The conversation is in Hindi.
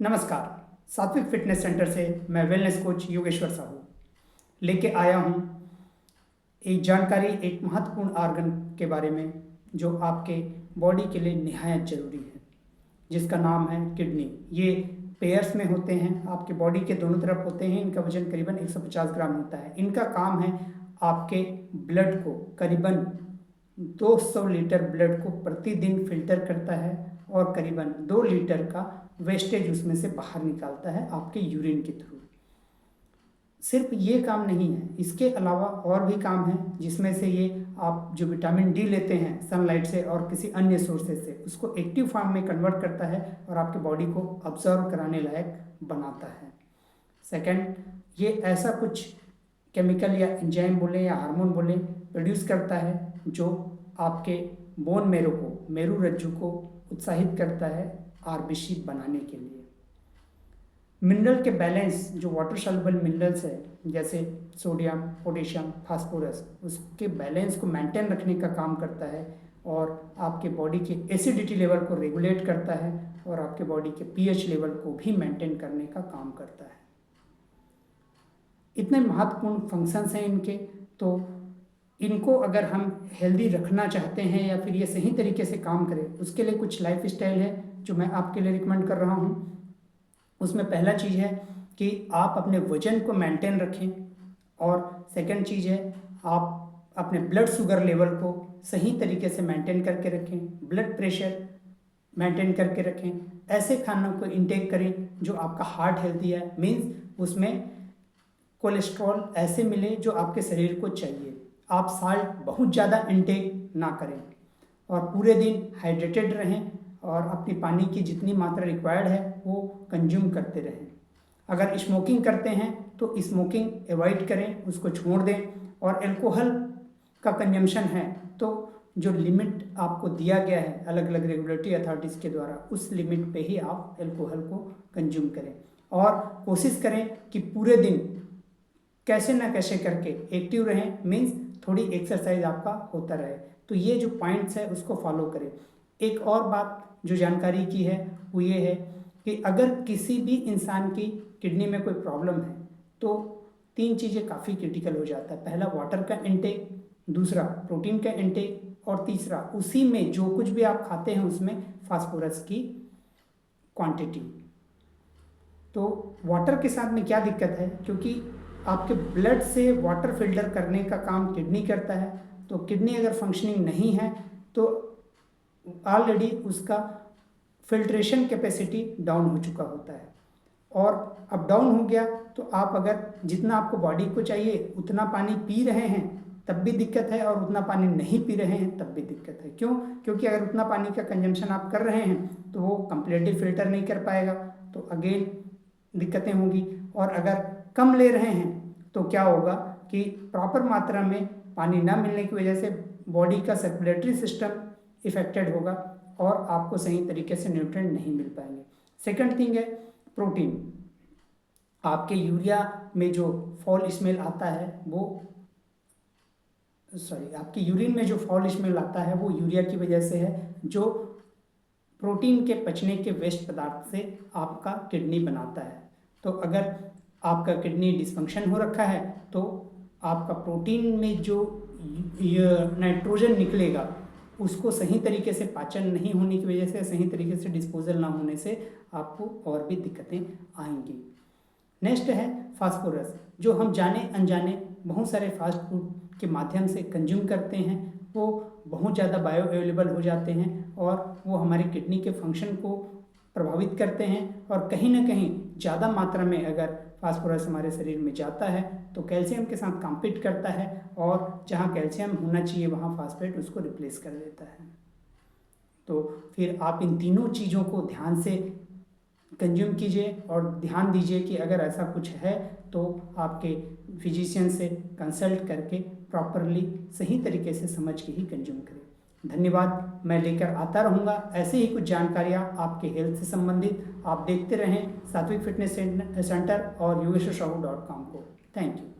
नमस्कार। सात्विक फिटनेस सेंटर से मैं वेलनेस कोच योगेश्वर साहू लेके आया हूँ एक जानकारी, एक महत्वपूर्ण ऑर्गन के बारे में जो आपके बॉडी के लिए निहायत ज़रूरी है, जिसका नाम है किडनी। ये पेयर्स में होते हैं, आपके बॉडी के दोनों तरफ होते हैं। इनका वजन करीबन 150 ग्राम होता है। इनका काम है आपके ब्लड को, करीबन 200 लीटर ब्लड को प्रतिदिन फिल्टर करता है और करीबन 2 लीटर का वेस्टेज उसमें से बाहर निकालता है आपके यूरिन के थ्रू। सिर्फ ये काम नहीं है, इसके अलावा और भी काम है, जिसमें से ये आप जो विटामिन डी लेते हैं सनलाइट से और किसी अन्य सोर्सेज से, उसको एक्टिव फॉर्म में कन्वर्ट करता है और आपके बॉडी को ऑब्जर्व कराने लायक बनाता है। सेकंड, ये ऐसा कुछ केमिकल या एंजाइम बोले या हार्मोन बोले प्रोड्यूस करता है जो आपके बोन मेरो को, मेरू रज्जु को उत्साहित करता है आरबीसी बनाने के लिए। मिनरल के बैलेंस, जो वाटर सॉल्युबल मिनरल्स है जैसे सोडियम, पोटेशियम, फास्फोरस, उसके बैलेंस को मेंटेन रखने का काम करता है और आपके बॉडी के एसिडिटी लेवल को रेगुलेट करता है और आपके बॉडी के पीएच लेवल को भी मेंटेन करने का काम करता है। इतने महत्वपूर्ण फंक्शंस हैं इनके, तो इनको अगर हम हेल्दी रखना चाहते हैं या फिर ये सही तरीके से काम करें, उसके लिए कुछ लाइफ स्टाइल है जो मैं आपके लिए रिकमेंड कर रहा हूँ। उसमें पहला चीज़ है कि आप अपने वजन को मेंटेन रखें और सेकंड चीज़ है आप अपने ब्लड शुगर लेवल को सही तरीके से मेंटेन करके रखें, ब्लड प्रेशर मेंटेन करके रखें। ऐसे खानों को इंटेक करें जो आपका हार्ट हेल्दी है, मीन्स उसमें कोलेस्ट्रॉल ऐसे मिले जो आपके शरीर को चाहिए। आप साल्ट बहुत ज़्यादा इंटेक ना करें और पूरे दिन हाइड्रेटेड रहें और अपनी पानी की जितनी मात्रा रिक्वायर्ड है वो कंज्यूम करते रहें। अगर स्मोकिंग करते हैं तो स्मोकिंग अवॉइड करें, उसको छोड़ दें। और अल्कोहल का कंजम्पशन है तो जो लिमिट आपको दिया गया है अलग अलग रेगुलेटरी अथॉरिटीज़ के द्वारा, उस लिमिट पे ही आप अल्कोहल को कंज्यूम करें और कोशिश करें कि पूरे दिन कैसे ना कैसे करके एक्टिव रहें, मीन्स थोड़ी एक्सरसाइज आपका होता रहे। तो ये जो पॉइंट्स है उसको फॉलो करें। एक और बात जो जानकारी की है वो ये है कि अगर किसी भी इंसान की किडनी में कोई प्रॉब्लम है तो 3 चीज़ें काफ़ी क्रिटिकल हो जाता है। पहला वाटर का इंटेक, दूसरा प्रोटीन का इंटेक और तीसरा उसी में जो कुछ भी आप खाते हैं उसमें फास्फोरस की क्वांटिटी। तो वाटर के साथ में क्या दिक्कत है, क्योंकि आपके ब्लड से वाटर फिल्टर करने का काम किडनी करता है, तो किडनी अगर फंक्शनिंग नहीं है तो ऑलरेडी उसका फिल्ट्रेशन कैपेसिटी डाउन हो चुका होता है और अब डाउन हो गया तो आप अगर जितना आपको बॉडी को चाहिए उतना पानी पी रहे हैं तब भी दिक्कत है और उतना पानी नहीं पी रहे हैं तब भी दिक्कत है। क्यों? क्योंकि अगर उतना पानी का कंजम्पशन आप कर रहे हैं तो वो कंप्लीटली फिल्टर नहीं कर पाएगा, तो अगेन दिक्कतें होंगी। और अगर कम ले रहे हैं तो क्या होगा कि प्रॉपर मात्रा में पानी ना मिलने की वजह से बॉडी का सर्कुलेटरी सिस्टम इफेक्टेड होगा और आपको सही तरीके से न्यूट्रिएंट नहीं मिल पाएंगे। सेकंड थिंग है प्रोटीन। आपके यूरिया में जो फॉल स्मेल आता है आपके यूरिन में जो फॉल स्मेल आता है वो यूरिया की वजह से है, जो प्रोटीन के पचने के वेस्ट पदार्थ से आपका किडनी बनाता है। तो अगर आपका किडनी डिसफंक्शन हो रखा है तो आपका प्रोटीन में जो नाइट्रोजन निकलेगा उसको सही तरीके से पाचन नहीं होने की वजह से, सही तरीके से डिस्पोजल ना होने से आपको और भी दिक्कतें आएंगी। नेक्स्ट है फास्फोरस, जो हम जाने अनजाने बहुत सारे फास्ट फूड के माध्यम से कंज्यूम करते हैं। वो बहुत ज़्यादा बायो अवेलेबल हो जाते हैं और वो हमारी किडनी के फंक्शन को प्रभावित करते हैं और कहीं ना कहीं ज़्यादा मात्रा में अगर फास्फोरस हमारे शरीर में जाता है तो कैल्शियम के साथ कॉम्पीट करता है और जहाँ कैल्शियम होना चाहिए वहाँ फास्फेट उसको रिप्लेस कर देता है। तो फिर आप इन तीनों चीज़ों को ध्यान से कंज्यूम कीजिए और ध्यान दीजिए कि अगर ऐसा कुछ है तो आपके फिजिशियन से कंसल्ट करके प्रॉपरली सही तरीके से समझ के ही कंज्यूम करें। धन्यवाद। मैं लेकर आता रहूँगा ऐसे ही कुछ जानकारियाँ आपके हेल्थ से संबंधित। आप देखते रहें सात्विक फिटनेस सेंटर और yogeswarsahu.com को। Thank you.